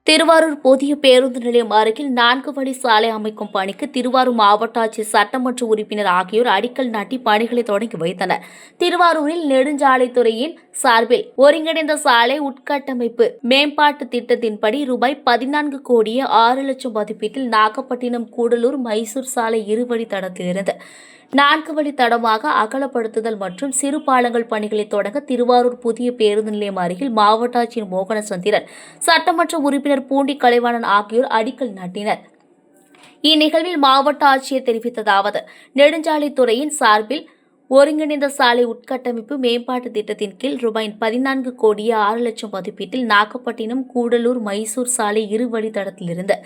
திருவாரூர் புதிய பேருந்து நிலையம் அருகில் 4 வழி சாலை அமைக்கும் பணிக்கு திருவாரூர் மாவட்ட ஆட்சியர் சட்டமன்ற உறுப்பினர் ஆகியோர் அடிக்கல் நாட்டி பணிகளை தொடங்கி வைத்தனர். திருவாரூரில் நெடுஞ்சாலைத்துறையின் சார்பில் ஒருங்கிணைந்த சாலை உட்கட்டமைப்பு மேம்பாட்டு திட்டத்தின்படி ரூபாய் 14 கோடியே 6 லட்சம் மதிப்பீட்டில் நாகப்பட்டினம் கூடலூர் மைசூர் சாலை இருவழித்தடத்திலிருந்து 4 வழித்தடமாக அகலப்படுத்துதல் மற்றும் சிறு பாலங்கள் பணிகளை தொடங்க திருவாரூர் புதிய பேருந்து நிலையம் அருகில் மாவட்ட ஆட்சியர் மோகனசந்திரன், சட்டமன்ற உறுப்பினர் பூண்டி கலைவாணன் ஆகியோர் அடிக்கல் நாட்டினர். இந்நிகழ்வில் மாவட்ட ஆட்சியர் தெரிவித்ததாவது, நெடுஞ்சாலைத்துறையின் சார்பில் ஒருங்கிணைந்த சாலை உட்கட்டமைப்பு மேம்பாட்டு திட்டத்தின் கீழ் ரூபாய் 14 கோடியே 6 லட்சம் மதிப்பீட்டில் நாகப்பட்டினம் கூடலூர் மைசூர் சாலை இருவழித்தடத்திலிருந்து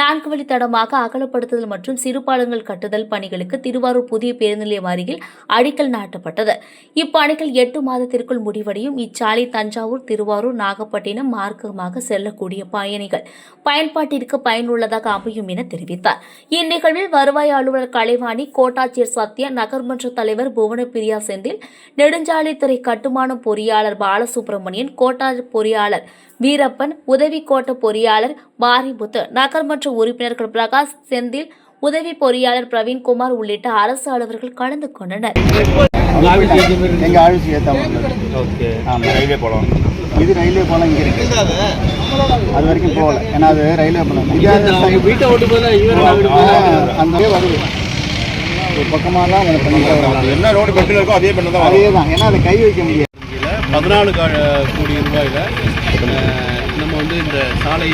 4 வழித்தடமாக அகலப்படுத்துதல் மற்றும் சிறுபாலங்கள் கட்டுதல் பணிகளுக்கு திருவாரூர் புதிய பேருந்து நிலையம் அருகில் அடிக்கல் நாட்டப்பட்டது. இப்பணிகள் 8 மாதத்திற்குள் முடிவடையும். இச்சாலை தஞ்சாவூர், திருவாரூர், நாகப்பட்டினம் மார்க்கமாக செல்லக்கூடிய பயணிகள் பயன்பாட்டிற்கு பயனுள்ளதாக அமையும் என தெரிவித்தார். இந்நிகழ்வில் வருவாய் அலுவலர் கலைவாணி, கோட்டாட்சியர் சத்யா, நகர்மன்ற தலைவர் புவனப்பிரியா செந்தில், நெடுஞ்சாலைத்துறை கட்டுமான பொறியாளர் பாலசுப்ரமணியன், கோட்ட பொறியாளர் வீரப்பன், உதவி கோட்ட பொறியாளர் மாரிமுத்து, நகர்மன்ற உறுப்பினர்கள் பிரகாஷ், செந்தில், உதவி பொறியாளர் பிரவீன்குமார் உள்ளிட்ட அரசு அலுவலர்கள் கலந்து கொண்டனர். இது ரயில்வே பாலம் இங்கே இருக்கு, அது வரைக்கும் போகல. ஏன்னா அது ரயில்வே பாலம் அந்த வருது ஒரு பக்கமாலாம் என்ன ரோடு பக்கத்தில் இருக்கோ அதே பண்ண தான் அதே தான். ஏன்னா அதை கை வைக்க முடியாது. 14 கோடி ரூபாயில் நம்ம வந்து இந்த சாலை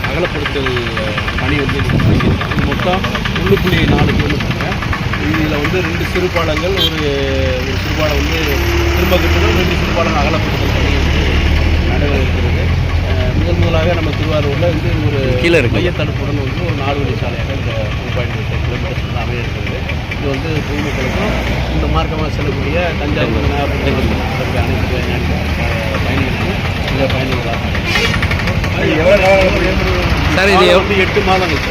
அகலப்படுத்தல் பணி வந்து மொத்தம் 1.4 கிலோமீட்டர். இதில் வந்து 2 சிறுபாலங்கள், ஒரு சிறுபாலம் வந்து திரும்ப கட்டுதல், 2 சிறுபாலங்கள் அகலப்படுத்தல் பணி வந்து நடைபெற இருக்கிறது. முதலாக நம்ம திருவாரூரில் வந்து ஒரு மையத்தடுப்புடன் வந்து ஒரு 4 வழி சாலையாக இந்த 2.8 கிலோமீட்டர்ஸ் அமைய இருக்கிறது. இது வந்து பொதுமக்களுக்கும் இந்த மார்க்கமாக செல்லக்கூடிய தஞ்சாவூர், நாகப்பட்டினம் அனைத்து பயணிகளுக்கும் மிக பயனுள்ளதாக சார். இது 8 மாதங்கள்.